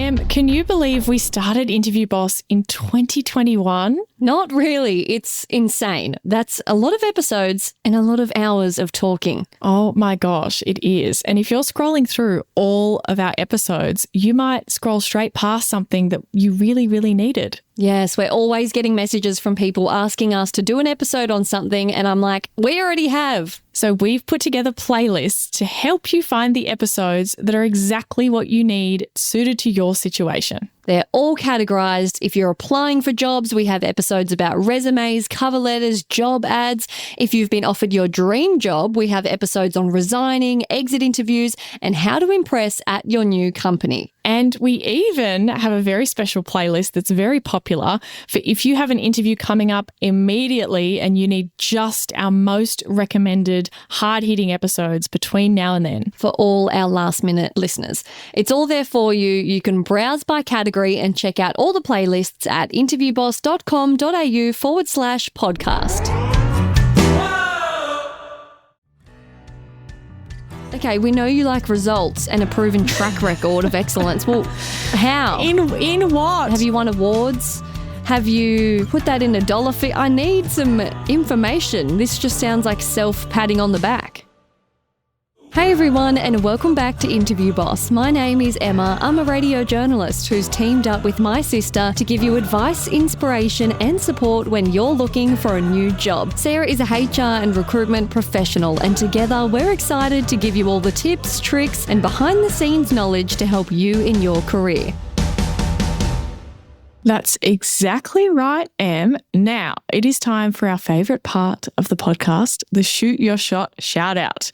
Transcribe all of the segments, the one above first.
Can you believe we started Interview Boss in 2021? Not really. It's insane. That's a lot of episodes and a lot of hours of talking. Oh my gosh, it is. And if you're scrolling through all of our episodes, you might scroll straight past something that you really, really needed. Yes, we're always getting messages from people asking us to do an episode on something, and I'm like, we already have. So we've put together playlists to help you find the episodes that are exactly what you need, suited to your situation. They're all categorized. If you're applying for jobs, we have episodes about resumes, cover letters, job ads. If you've been offered your dream job, we have episodes on resigning, exit interviews, and how to impress at your new company. And we even have a very special playlist that's very popular for if you have an interview coming up immediately and you need just our most recommended hard-hitting episodes between now and then. For all our last-minute listeners. It's all there for you. You can browse by category and check out all the playlists at interviewboss.com.au/podcast. Okay, we know you like results and a proven track record of excellence. Well, how? In what? Have you won awards? Have you put that in a dollar figure? I need some information. This just sounds like self-patting on the back. Hey everyone, and welcome back to Interview Boss. My name is Emma. I'm a radio journalist who's teamed up with my sister to give you advice, inspiration and support when you're looking for a new job. Sarah is a HR and recruitment professional, and together we're excited to give you all the tips, tricks and behind the scenes knowledge to help you in your career. That's exactly right, Em. Now, it is time for our favourite part of the podcast, the Shoot Your Shot Shoutout.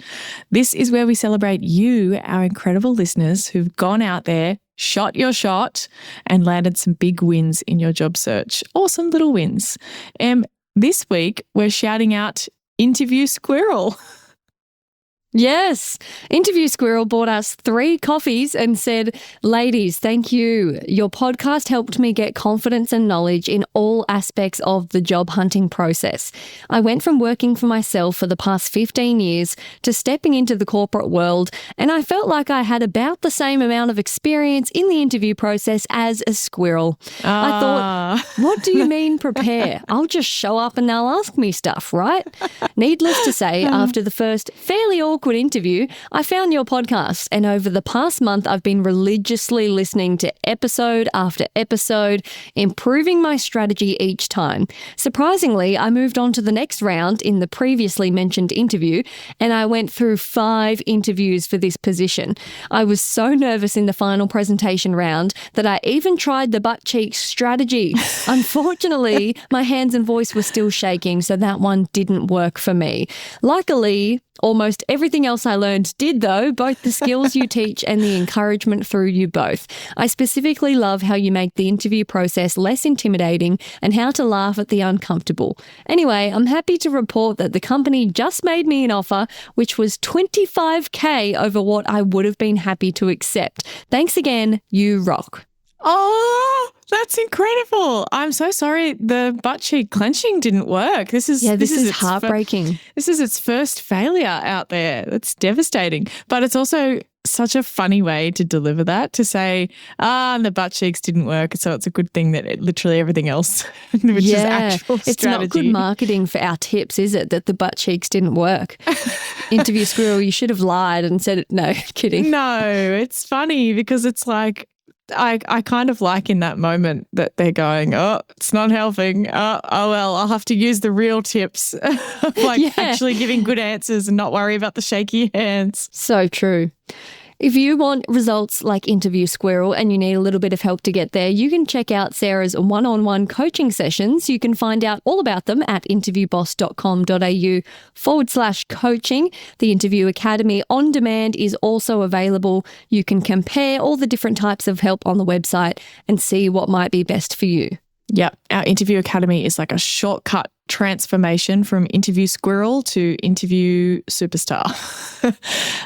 This is where we celebrate you, our incredible listeners who've gone out there, shot your shot and landed some big wins in your job search, or some little wins. Em, this week we're shouting out Interview Squirrel. Yes. Interview Squirrel bought us 3 coffees and said, "Ladies, thank you. Your podcast helped me get confidence and knowledge in all aspects of the job hunting process. I went from working for myself for the past 15 years to stepping into the corporate world, and I felt like I had about the same amount of experience in the interview process as a squirrel." I thought, what do you mean prepare? I'll just show up and they'll ask me stuff, right? Needless to say, after the first fairly awkward interview, I found your podcast, and over the past month I've been religiously listening to episode after episode, improving my strategy each time. Surprisingly, I moved on to the next round in the previously mentioned interview, and I went through 5 interviews for this position. I was so nervous in the final presentation round that I even tried the butt cheek strategy. Unfortunately, my hands and voice were still shaking, so that one didn't work for me. Luckily, almost everything else I learned did, though, both the skills you teach and the encouragement through you both. I specifically love how you make the interview process less intimidating and how to laugh at the uncomfortable. Anyway, I'm happy to report that the company just made me an offer, which was $25,000 over what I would have been happy to accept. Thanks again, you rock. Oh, that's incredible. I'm so sorry the butt cheek clenching didn't work. This is heartbreaking. This is its first failure out there. That's devastating. But it's also such a funny way to deliver that, to say, the butt cheeks didn't work, so it's a good thing that literally everything else, which is actual strategy. It's not good marketing for our tips, is it, that the butt cheeks didn't work? Interview Squirrel, you should have lied and said, no, kidding. No, it's funny because it's like, I kind of like in that moment that they're going, oh, it's not helping. Oh, well, I'll have to use the real tips of actually giving good answers and not worry about the shaky hands. So true. If you want results like Interview Squirrel and you need a little bit of help to get there, you can check out Sarah's one-on-one coaching sessions. You can find out all about them at interviewboss.com.au/coaching. The Interview Academy on demand is also available. You can compare all the different types of help on the website and see what might be best for you. Yep. Our Interview Academy is like a shortcut transformation from interview squirrel to interview superstar.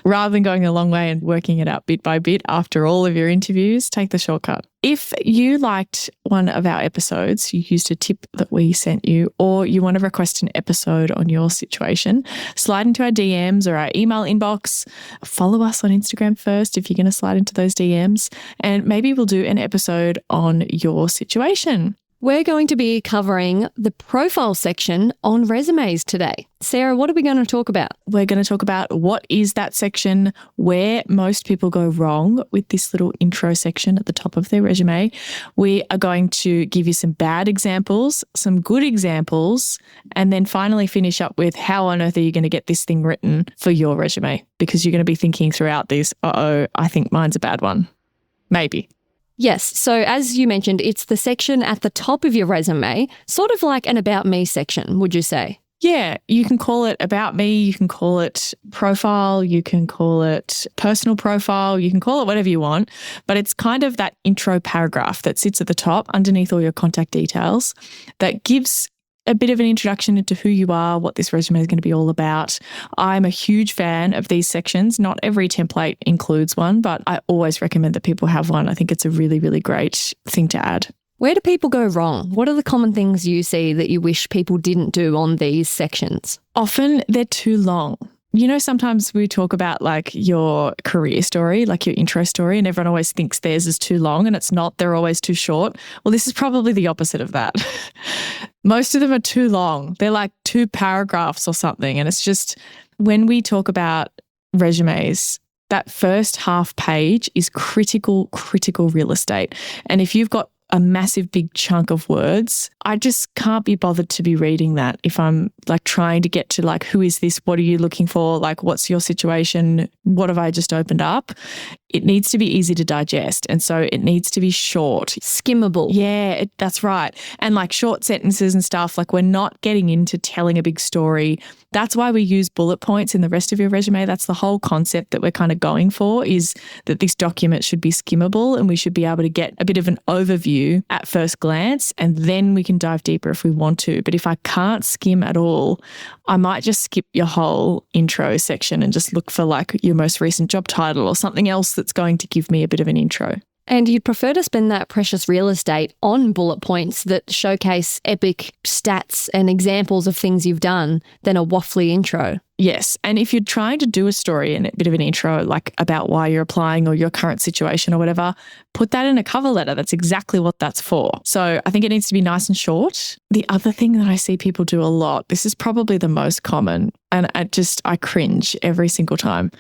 Rather than going a long way and working it out bit by bit after all of your interviews, take the shortcut. If you liked one of our episodes, you used a tip that we sent you, or you want to request an episode on your situation, slide into our DMs or our email inbox. Follow us on Instagram first if you're going to slide into those DMs, and maybe we'll do an episode on your situation. We're going to be covering the profile section on resumes today. Sarah, what are we going to talk about? We're going to talk about what is that section, where most people go wrong with this little intro section at the top of their resume. We are going to give you some bad examples, some good examples, and then finally finish up with how on earth are you going to get this thing written for your resume? Because you're going to be thinking throughout this, I think mine's a bad one. Maybe. Yes. So as you mentioned, it's the section at the top of your resume, sort of like an About Me section, would you say? Yeah, you can call it About Me, you can call it Profile, you can call it Personal Profile, you can call it whatever you want, but it's kind of that intro paragraph that sits at the top underneath all your contact details that gives a bit of an introduction into who you are, what this resume is going to be all about. I'm a huge fan of these sections. Not every template includes one, but I always recommend that people have one. I think it's a really, really great thing to add. Where do people go wrong? What are the common things you see that you wish people didn't do on these sections? Often they're too long. You know, sometimes we talk about like your career story, like your intro story, and everyone always thinks theirs is too long, and it's not. They're always too short. Well, this is probably the opposite of that. Most of them are too long. They're like 2 paragraphs or something. And it's just when we talk about resumes, that first half page is critical real estate. And if you've got a massive big chunk of words, I just can't be bothered to be reading that if I'm like trying to get to like, who is this? What are you looking for? Like, what's your situation? What have I just opened up? It needs to be easy to digest. And so it needs to be short. Skimmable. Yeah, that's right. And like short sentences and stuff, like we're not getting into telling a big story. That's why we use bullet points in the rest of your resume. That's the whole concept that we're kind of going for, is that this document should be skimmable and we should be able to get a bit of an overview at first glance, and then we can dive deeper if we want to. But if I can't skim at all, I might just skip your whole intro section and just look for like your most recent job title or something else that's going to give me a bit of an intro. And you'd prefer to spend that precious real estate on bullet points that showcase epic stats and examples of things you've done than a waffly intro. Yes. And if you're trying to do a story and a bit of an intro, like about why you're applying or your current situation or whatever, put that in a cover letter. That's exactly what that's for. So I think it needs to be nice and short. The other thing that I see people do a lot, this is probably the most common, and I cringe every single time.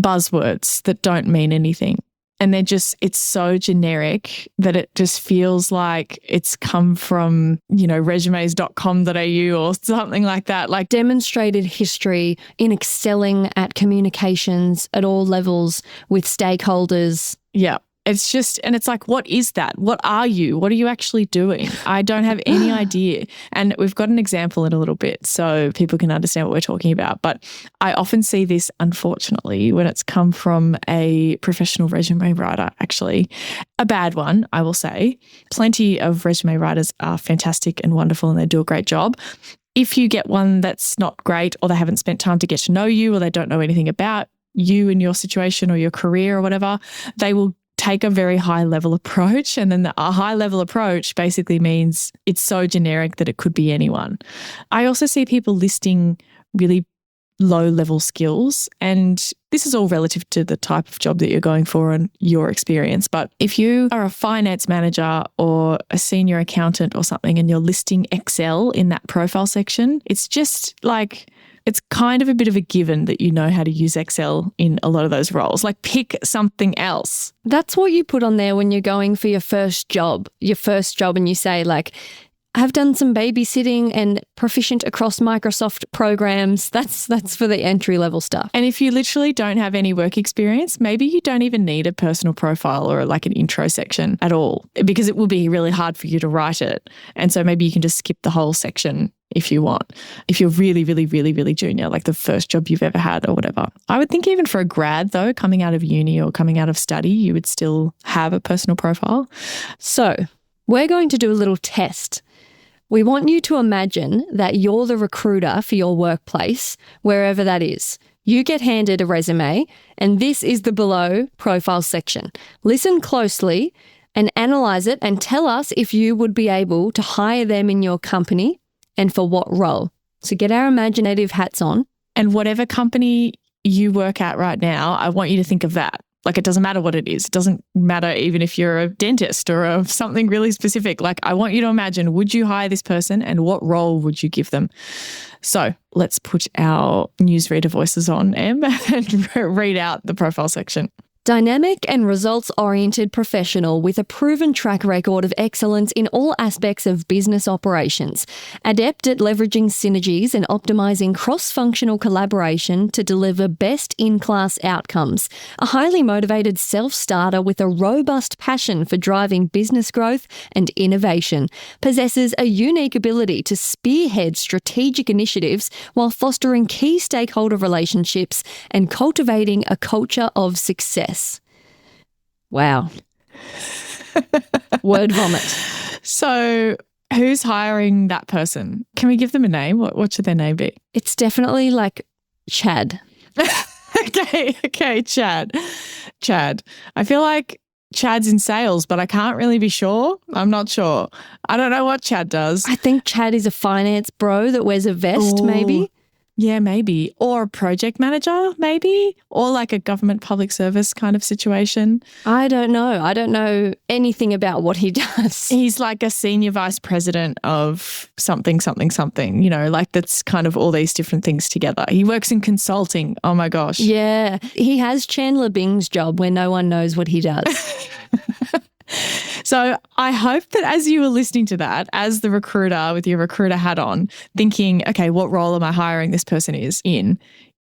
Buzzwords that don't mean anything. And it's so generic that it just feels like it's come from, resumes.com.au or something like that. Like demonstrated history in excelling at communications at all levels with stakeholders. Yeah. It's like, what is that? What are you? What are you actually doing? I don't have any idea. And we've got an example in a little bit so people can understand what we're talking about. But I often see this, unfortunately, when it's come from a professional resume writer, actually. A bad one, I will say. Plenty of resume writers are fantastic and wonderful and they do a great job. If you get one that's not great, or they haven't spent time to get to know you, or they don't know anything about you and your situation or your career or whatever, they will take a very high level approach. And then a high level approach basically means it's so generic that it could be anyone. I also see people listing really low level skills, and this is all relative to the type of job that you're going for and your experience. But if you are a finance manager or a senior accountant or something and you're listing Excel in that profile section, it's just like, it's kind of a bit of a given that you know how to use Excel in a lot of those roles. Like, pick something else. That's what you put on there when you're going for your first job, and you say like, I've done some babysitting and proficient across Microsoft programs. That's for the entry level stuff. And if you literally don't have any work experience, maybe you don't even need a personal profile or like an intro section at all, because it will be really hard for you to write it. And so maybe you can just skip the whole section if you want. If you're really, really, really, really junior, like the first job you've ever had or whatever. I would think even for a grad though, coming out of uni or coming out of study, you would still have a personal profile. So we're going to do a little test. We want you to imagine that you're the recruiter for your workplace, wherever that is. You get handed a resume, and this is the below profile section. Listen closely and analyze it and tell us if you would be able to hire them in your company and for what role. So get our imaginative hats on. And whatever company you work at right now, I want you to think of that. Like, it doesn't matter what it is. It doesn't matter even if you're a dentist or something really specific. Like, I want you to imagine, would you hire this person and what role would you give them? So let's put our newsreader voices on, Em, and read out the profile section. Dynamic and results-oriented professional with a proven track record of excellence in all aspects of business operations. Adept at leveraging synergies and optimizing cross-functional collaboration to deliver best-in-class outcomes. A highly motivated self-starter with a robust passion for driving business growth and innovation. Possesses a unique ability to spearhead strategic initiatives while fostering key stakeholder relationships and cultivating a culture of success. Wow. Word vomit. So who's hiring that person? Can we give them a name? What should their name be? It's definitely like Chad. Okay, Chad. I feel like Chad's in sales, but I can't really be sure. I'm not sure. I don't know what Chad does. I think Chad is a finance bro that wears a vest, maybe. Yeah, maybe. Or a project manager, maybe. Or like a government public service kind of situation. I don't know. I don't know anything about what he does. He's like a senior vice president of something, you know, like that's kind of all these different things together. He works in consulting. Oh my gosh. Yeah. He has Chandler Bing's job where no one knows what he does. So I hope that as you were listening to that, as the recruiter with your recruiter hat on, thinking, okay, what role am I hiring this person in?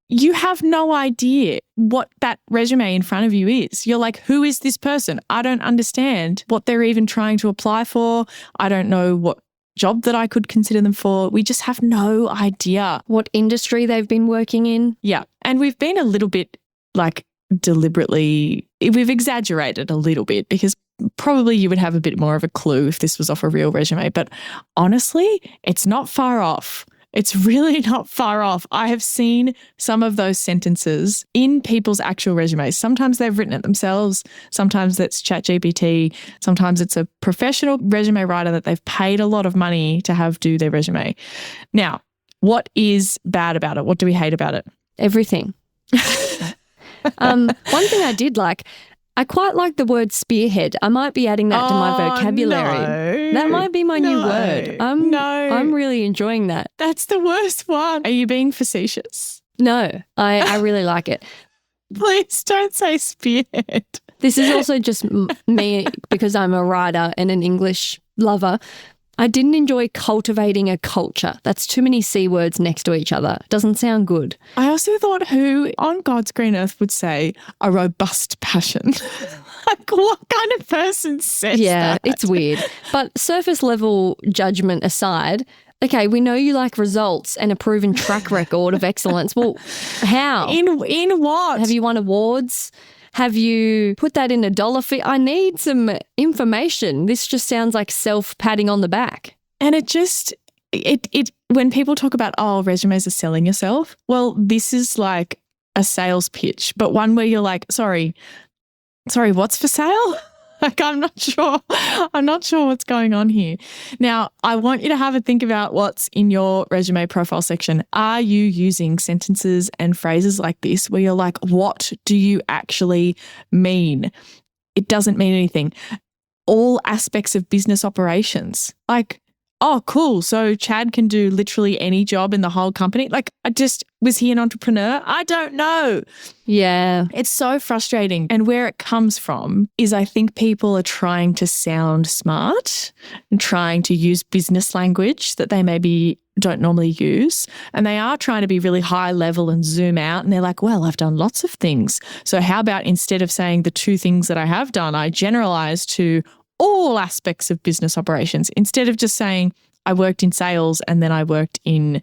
You have no idea what that resume in front of you is. You're like, who is this person? I don't understand what they're even trying to apply for. I don't know what job that I could consider them for. We just have no idea. What industry they've been working in. Yeah. And we've been a little bit like deliberately, we've exaggerated a little bit because probably you would have a bit more of a clue if this was off a real resume. But honestly, it's not far off. It's really not far off. I have seen some of those sentences in people's actual resumes. Sometimes they've written it themselves. Sometimes that's ChatGPT. Sometimes it's a professional resume writer that they've paid a lot of money to have do their resume. Now, what is bad about it? What do we hate about it? Everything. One thing I did like, I quite like the word spearhead. I might be adding that to my vocabulary. No, that might be my new word. I'm really enjoying that. That's the worst one. Are you being facetious? No, I really like it. Please don't say spearhead. This is also just me because I'm a writer and an English lover. I didn't enjoy cultivating a culture. That's too many C words next to each other. Doesn't sound good. I also thought who on God's green earth would say a robust passion? Like what kind of person says that? Yeah, it's weird. But surface level judgment aside, okay, we know you like results and a proven track record of excellence. Well, how? In what? Have you won awards? Have you put that in a dollar fee? I need some information. This just sounds like self-patting on the back. And it when people talk about, oh, resumes are selling yourself, well, this is like a sales pitch, but one where you're like, sorry, what's for sale? Like, I'm not sure what's going on here. Now, I want you to have a think about what's in your resume profile section. Are you using sentences and phrases like this where you're like, what do you actually mean? It doesn't mean anything. All aspects of business operations. Like, oh, cool. So Chad can do literally any job in the whole company. Like, was he an entrepreneur? I don't know. Yeah. It's so frustrating. And where it comes from is I think people are trying to sound smart and trying to use business language that they maybe don't normally use. And they are trying to be really high level and zoom out. And they're like, well, I've done lots of things. So how about instead of saying the two things that I have done, I generalize to all aspects of business operations instead of just saying I worked in sales and then I worked in,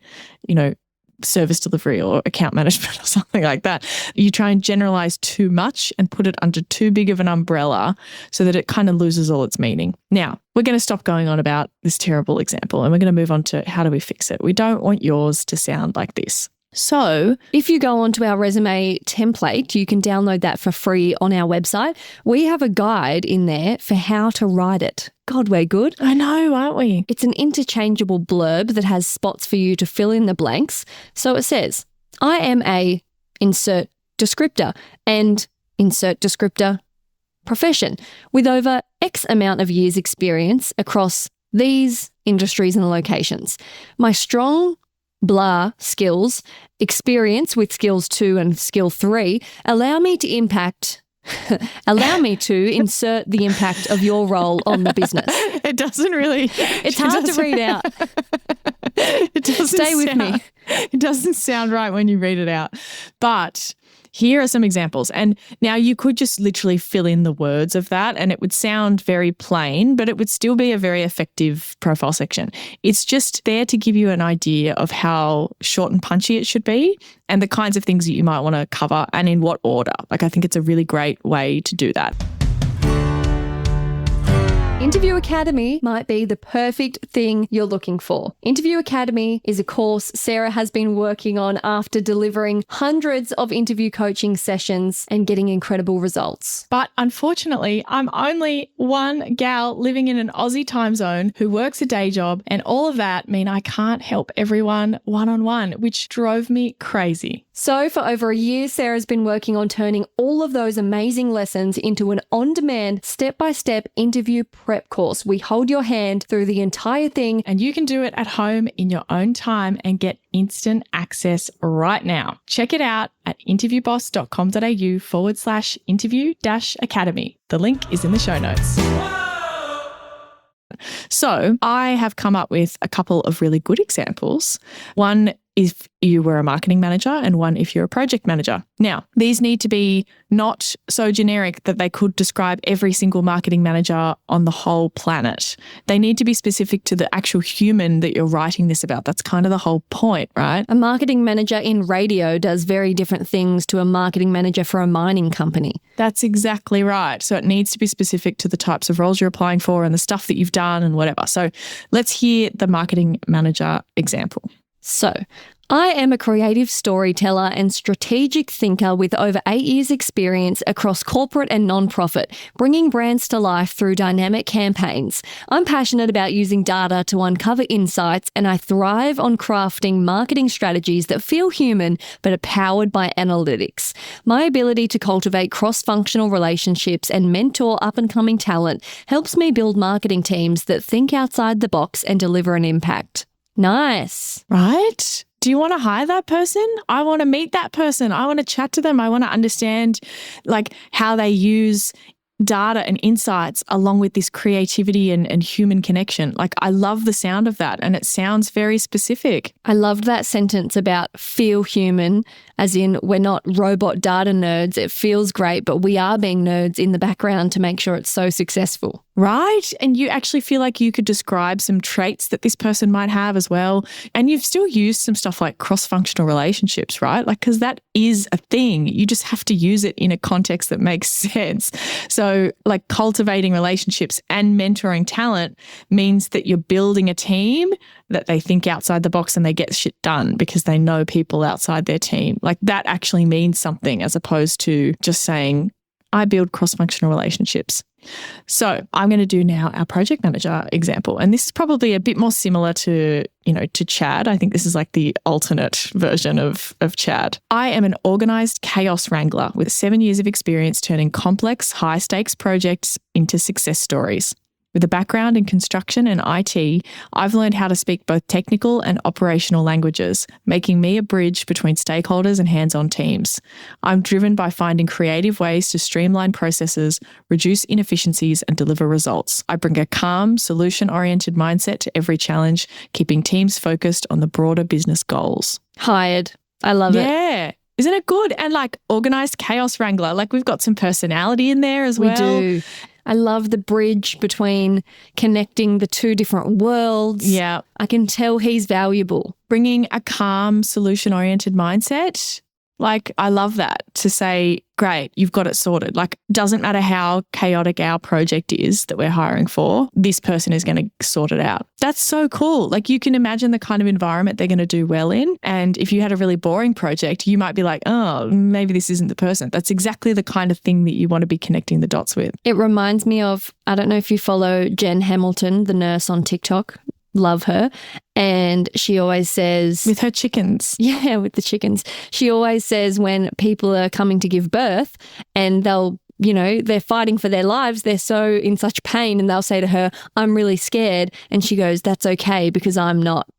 service delivery or account management or something like that. You try and generalize too much and put it under too big of an umbrella so that it kind of loses all its meaning. Now, we're going to stop going on about this terrible example and we're going to move on to how do we fix it. We don't want yours to sound like this. So if you go onto our resume template, you can download that for free on our website. We have a guide in there for how to write it. God, we're good. I know, aren't we? It's an interchangeable blurb that has spots for you to fill in the blanks. So it says, I am a insert descriptor and insert descriptor profession with over X amount of years experience across these industries and locations. My strong blah skills, experience with skills 2 and skill 3 allow me to insert the impact of your role on the business. It doesn't really. It's hard to read out. It doesn't Stay with me. It doesn't sound right when you read it out. But here are some examples. And now you could just literally fill in the words of that and it would sound very plain, but it would still be a very effective profile section. It's just there to give you an idea of how short and punchy it should be and the kinds of things that you might want to cover and in what order. Like, I think it's a really great way to do that. Interview Academy might be the perfect thing you're looking for. Interview Academy is a course Sarah has been working on after delivering hundreds of interview coaching sessions and getting incredible results. But unfortunately, I'm only one gal living in an Aussie time zone who works a day job, and all of that mean I can't help everyone one-on-one, which drove me crazy. So for over a year, Sarah's been working on turning all of those amazing lessons into an on-demand, step-by-step interview prep course. We hold your hand through the entire thing, and you can do it at home in your own time and get instant access right now. Check it out at interviewboss.com.au/interview-academy. The link is in the show notes. So I have come up with a couple of really good examples. One if you were a marketing manager and one if you're a project manager. Now, these need to be not so generic that they could describe every single marketing manager on the whole planet. They need to be specific to the actual human that you're writing this about. That's kind of the whole point, right? A marketing manager in radio does very different things to a marketing manager for a mining company. That's exactly right. So it needs to be specific to the types of roles you're applying for and the stuff that you've done and whatever. So let's hear the marketing manager example. So, I am a creative storyteller and strategic thinker with over 8 years' experience across corporate and non-profit, bringing brands to life through dynamic campaigns. I'm passionate about using data to uncover insights, and I thrive on crafting marketing strategies that feel human but are powered by analytics. My ability to cultivate cross-functional relationships and mentor up-and-coming talent helps me build marketing teams that think outside the box and deliver an impact. Nice. Right? Do you want to hire that person? I want to meet that person. I want to chat to them. I want to understand how they use data and insights along with this creativity and human connection. I love the sound of that and it sounds very specific. I loved that sentence about feel human, as in we're not robot data nerds. It feels great, but we are being nerds in the background to make sure it's so successful. Right. And you actually feel like you could describe some traits that this person might have as well. And you've still used some stuff like cross-functional relationships, right? Because that is a thing. You just have to use it in a context that makes sense. So cultivating relationships and mentoring talent means that you're building a team that they think outside the box and they get shit done because they know people outside their team. That actually means something as opposed to just saying, I build cross-functional relationships. So I'm going to do now our project manager example. And this is probably a bit more similar to Chad. I think this is the alternate version of Chad. I am an organized chaos wrangler with 7 years of experience turning complex, high-stakes projects into success stories. With a background in construction and IT, I've learned how to speak both technical and operational languages, making me a bridge between stakeholders and hands-on teams. I'm driven by finding creative ways to streamline processes, reduce inefficiencies, and deliver results. I bring a calm, solution-oriented mindset to every challenge, keeping teams focused on the broader business goals. Hired. I love it. Yeah. Isn't it good? And organized chaos wrangler, we've got some personality in there as well. We do. I love the bridge between connecting the two different worlds. Yeah. I can tell he's valuable. Bringing a calm, solution-oriented mindset. Like, I love that, to say, great, you've got it sorted. Like, doesn't matter how chaotic our project is that we're hiring for, this person is going to sort it out. That's so cool. Like, you can imagine the kind of environment they're going to do well in. And if you had a really boring project, you might be like, oh, maybe this isn't the person. That's exactly the kind of thing that you want to be connecting the dots with. It reminds me of, I don't know if you follow Jen Hamilton, the nurse on TikTok. Love her. And she always says... With her chickens. Yeah, with the chickens. She always says when people are coming to give birth and they're fighting for their lives, they're so in such pain, and they'll say to her, I'm really scared. And she goes, that's okay, because I'm not.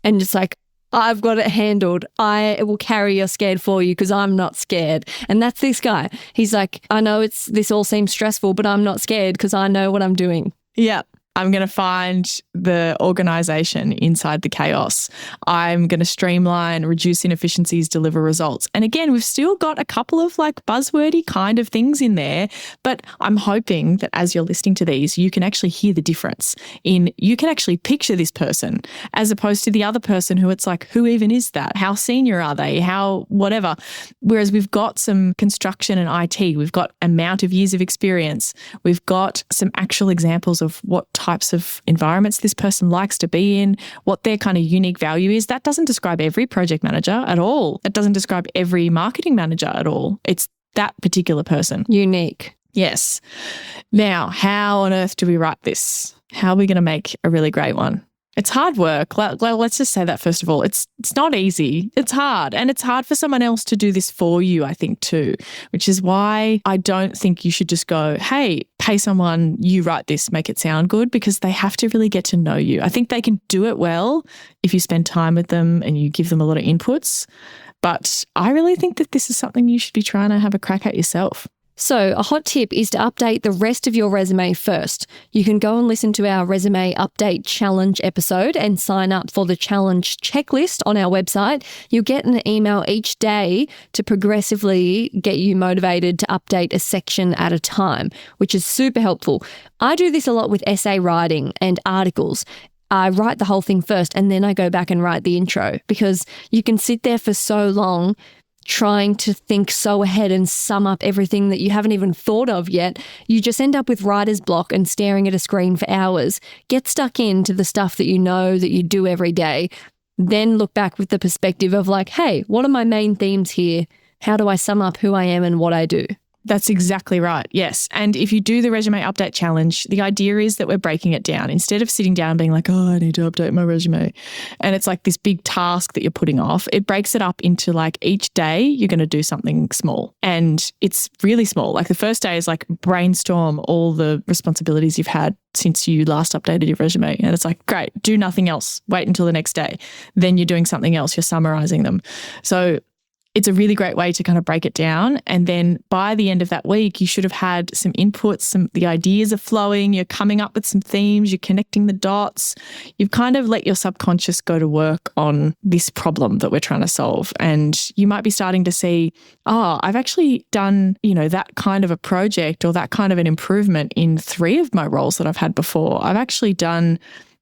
And it's like, I've got it handled. I will carry your scared for you because I'm not scared. And that's this guy. He's like, I know this all seems stressful, but I'm not scared because I know what I'm doing. Yeah. I'm going to find the organization inside the chaos. I'm going to streamline, reduce inefficiencies, deliver results. And again, we've still got a couple of like buzzwordy kind of things in there, but I'm hoping that as you're listening to these, you can actually hear the difference you can actually picture this person as opposed to the other person who it's like, who even is that? How senior are they? How whatever. Whereas we've got some construction and IT, we've got amount of years of experience. We've got some actual examples of what types of environments this person likes to be in, what their kind of unique value is. That doesn't describe every project manager at all. It doesn't describe every marketing manager at all. It's that particular person. Unique. Yes. Now, how on earth do we write this? How are we going to make a really great one? It's hard work. Let's just say that first of all. It's not easy. It's hard. And it's hard for someone else to do this for you, I think, too, which is why I don't think you should just go, hey, pay someone, you write this, make it sound good, because they have to really get to know you. I think they can do it well if you spend time with them and you give them a lot of inputs. But I really think that this is something you should be trying to have a crack at yourself. So a hot tip is to update the rest of your resume first. You can go and listen to our resume update challenge episode and sign up for the challenge checklist on our website. You'll get an email each day to progressively get you motivated to update a section at a time, which is super helpful. I do this a lot with essay writing and articles. I write the whole thing first and then I go back and write the intro, because you can sit there for so long trying to think so ahead and sum up everything that you haven't even thought of yet. You just end up with writer's block and staring at a screen for hours. Get stuck into the stuff that you know that you do every day. Then look back with the perspective of like, hey, what are my main themes here? How do I sum up who I am and what I do? That's exactly right. Yes. And if you do the resume update challenge, the idea is that we're breaking it down. Instead of sitting down and being like, oh, I need to update my resume, and it's like this big task that you're putting off, it breaks it up into like each day you're going to do something small. And it's really small. Like the first day is like brainstorm all the responsibilities you've had since you last updated your resume. And it's like, great, do nothing else. Wait until the next day. Then you're doing something else. You're summarizing them. So it's a really great way to kind of break it down. And then by the end of that week, you should have had some inputs, the ideas are flowing, you're coming up with some themes, you're connecting the dots. You've kind of let your subconscious go to work on this problem that we're trying to solve. And you might be starting to see, oh, I've actually done, that kind of a project or that kind of an improvement in 3 of my roles that I've had before. I've actually done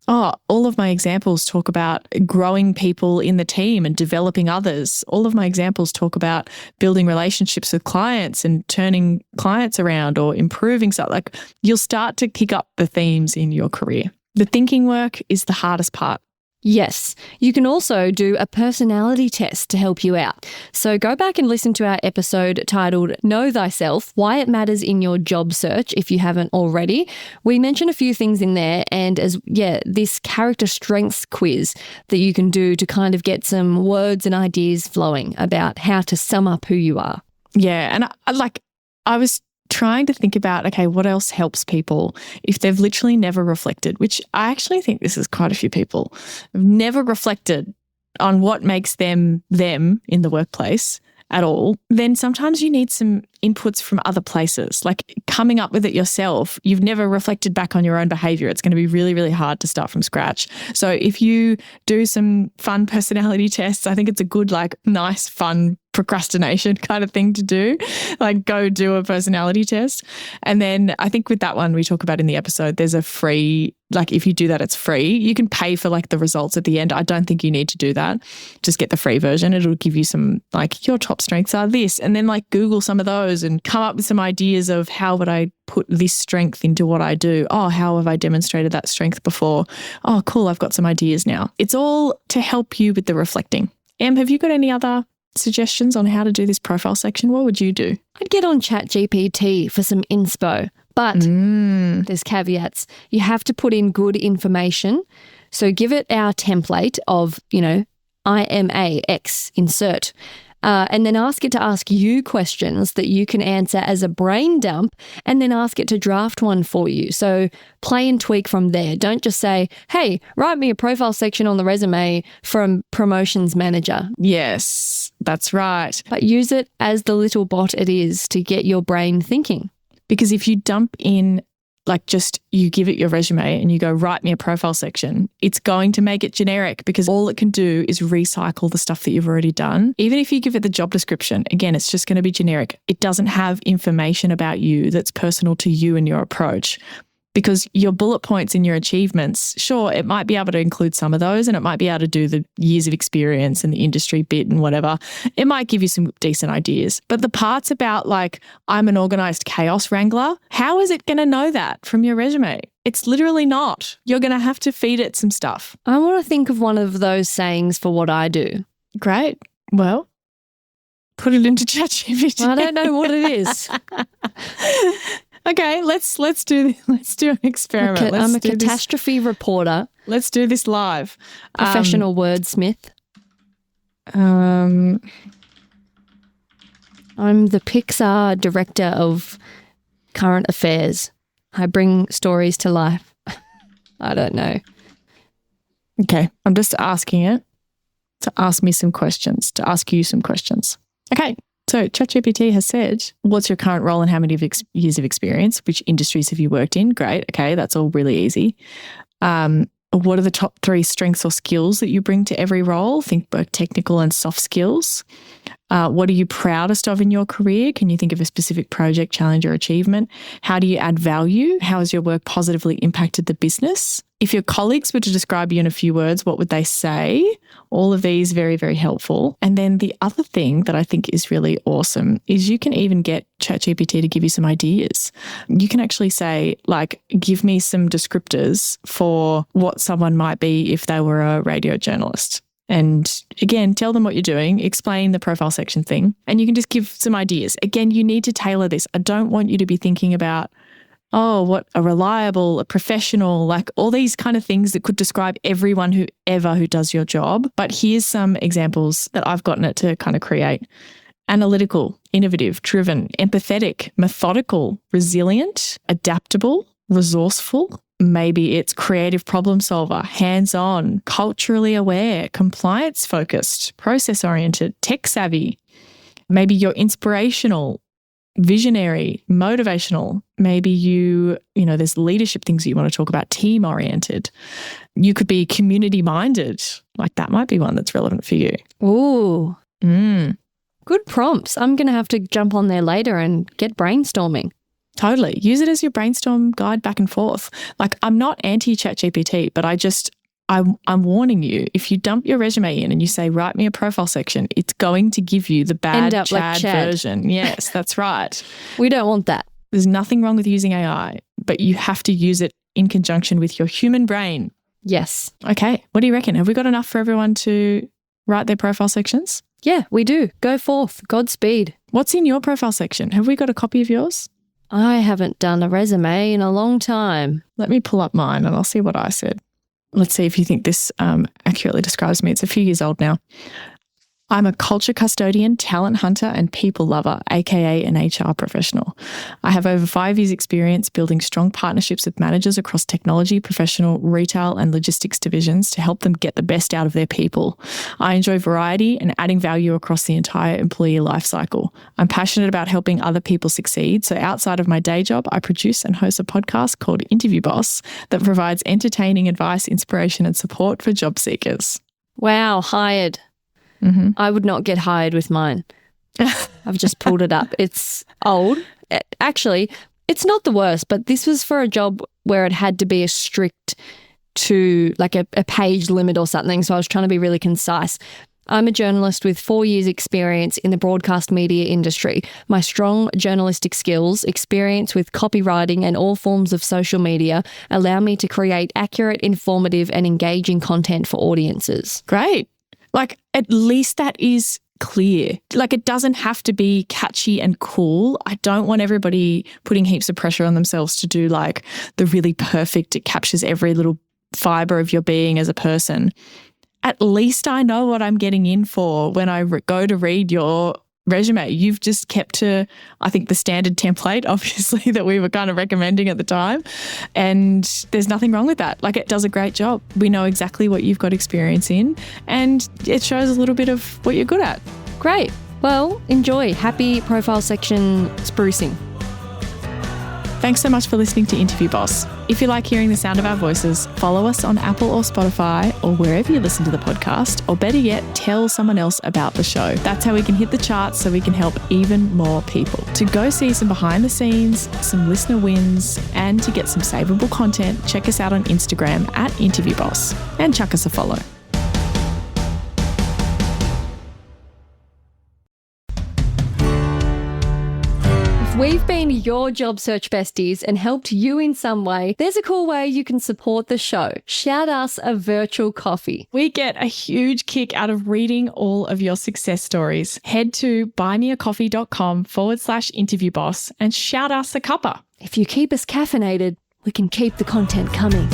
all of my examples talk about growing people in the team and developing others. All of my examples talk about building relationships with clients and turning clients around or improving stuff. Like you'll start to pick up the themes in your career. The thinking work is the hardest part. Yes. You can also do a personality test to help you out. So go back and listen to our episode titled Know Thyself, Why It Matters in Your Job Search if you haven't already. We mentioned a few things in there, and this character strengths quiz that you can do to kind of get some words and ideas flowing about how to sum up who you are. Yeah. And I was trying to think about, okay, what else helps people if they've literally never reflected, which I actually think this is quite a few people have never reflected on what makes them in the workplace at all. Then sometimes you need some inputs from other places, like coming up with it yourself. You've never reflected back on your own behavior. It's going to be really, really hard to start from scratch. So if you do some fun personality tests, I think it's a good, nice, fun procrastination kind of thing to do, like go do a personality test. And then I think with that one we talk about in the episode, there's a free, like if you do that, it's free. You can pay for like the results at the end. I don't think you need to do that. Just get the free version. It'll give you some like your top strengths are this, and then like Google some of those and come up with some ideas of how would I put this strength into what I do? Oh, how have I demonstrated that strength before? Oh, cool. I've got some ideas now. It's all to help you with the reflecting. Em, have you got any other suggestions on how to do this profile section? What would you do? I'd get on ChatGPT for some inspo, but there's caveats. You have to put in good information. So give it our template of, I am a X, insert. And then ask it to ask you questions that you can answer as a brain dump, and then ask it to draft one for you. So play and tweak from there. Don't just say, hey, write me a profile section on the resume from promotions manager. Yes, that's right. But use it as the little bot it is to get your brain thinking. Because if you dump in like just you give it your resume and you go, write me a profile section, it's going to make it generic because all it can do is recycle the stuff that you've already done. Even if you give it the job description, again, it's just going to be generic. It doesn't have information about you that's personal to you and your approach. Because your bullet points and your achievements, sure, it might be able to include some of those and it might be able to do the years of experience and the industry bit and whatever. It might give you some decent ideas. But the parts about like, I'm an organized chaos wrangler, how is it going to know that from your resume? It's literally not. You're going to have to feed it some stuff. I want to think of one of those sayings for what I do. Great. Well, put it into ChatGPT. I don't know what it is. Okay, let's do an experiment. I'm a catastrophe reporter. Let's do this live. Professional wordsmith. Um, I'm the Pixar director of current affairs. I bring stories to life. I don't know. Okay, I'm just asking it to ask me some questions, to ask you some questions. Okay. So ChatGPT has said, what's your current role and how many years of experience? Which industries have you worked in? Great. Okay, that's all really easy. What are the top 3 strengths or skills that you bring to every role? Think both technical and soft skills. What are you proudest of in your career? Can you think of a specific project, challenge, or achievement? How do you add value? How has your work positively impacted the business? If your colleagues were to describe you in a few words, what would they say? All of these very, very helpful. And then the other thing that I think is really awesome is you can even get ChatGPT to give you some ideas. You can actually say, like, give me some descriptors for what someone might be if they were a radio journalist. And again, tell them what you're doing, explain the profile section thing, and you can just give some ideas. Again, you need to tailor this. I don't want you to be thinking about, oh, what a reliable, a professional, like all these kind of things that could describe everyone who does your job. But here's some examples that I've gotten it to kind of create. Analytical, innovative, driven, empathetic, methodical, resilient, adaptable, resourceful. Maybe it's creative problem solver, hands-on, culturally aware, compliance-focused, process-oriented, tech-savvy. Maybe you're inspirational, visionary, motivational. Maybe there's leadership things that you want to talk about, team-oriented. You could be community-minded. Like that might be one that's relevant for you. Ooh. Good prompts. I'm going to have to jump on there later and get brainstorming. Totally. Use it as your brainstorm guide back and forth. Like I'm not anti-ChatGPT, but I'm warning you, if you dump your resume in and you say, write me a profile section, it's going to give you the bad Chad version. Yes, that's right. We don't want that. There's nothing wrong with using AI, but you have to use it in conjunction with your human brain. Yes. Okay. What do you reckon? Have we got enough for everyone to write their profile sections? Yeah, we do. Go forth. Godspeed. What's in your profile section? Have we got a copy of yours? I haven't done a resume in a long time. Let me pull up mine and I'll see what I said. Let's see if you think this accurately describes me. It's a few years old now. I'm a culture custodian, talent hunter, and people lover, aka an HR professional. I have over 5 years' experience building strong partnerships with managers across technology, professional, retail, and logistics divisions to help them get the best out of their people. I enjoy variety and adding value across the entire employee lifecycle. I'm passionate about helping other people succeed, so outside of my day job, I produce and host a podcast called Interview Boss that provides entertaining advice, inspiration, and support for job seekers. Wow, hired. Mm-hmm. I would not get hired with mine. I've just pulled it up. It's old. Actually, it's not the worst, but this was for a job where it had to be a strict to like a page limit or something. So I was trying to be really concise. I'm a journalist with 4 years experience in the broadcast media industry. My strong journalistic skills, experience with copywriting and all forms of social media allow me to create accurate, informative and engaging content for audiences. Great. Like, at least that is clear. Like, it doesn't have to be catchy and cool. I don't want everybody putting heaps of pressure on themselves to do like the really perfect, it captures every little fiber of your being as a person. At least I know what I'm getting in for when I go to read your resume. You've just kept to, I think, the standard template, obviously, that we were kind of recommending at the time. And there's nothing wrong with that. Like, it does a great job. We know exactly what you've got experience in, and it shows a little bit of what you're good at. Great. Well, enjoy. Happy profile section sprucing. Thanks so much for listening to Interview Boss. If you like hearing the sound of our voices, follow us on Apple or Spotify or wherever you listen to the podcast, or better yet, tell someone else about the show. That's how we can hit the charts so we can help even more people. To go see some behind the scenes, some listener wins, and to get some savable content, check us out on Instagram at Interview Boss and chuck us a follow. We've been your job search besties and helped you in some way. There's a cool way you can support the show. Shout us a virtual coffee. We get a huge kick out of reading all of your success stories. Head to buymeacoffee.com/interviewboss and shout us a cuppa. If you keep us caffeinated, we can keep the content coming.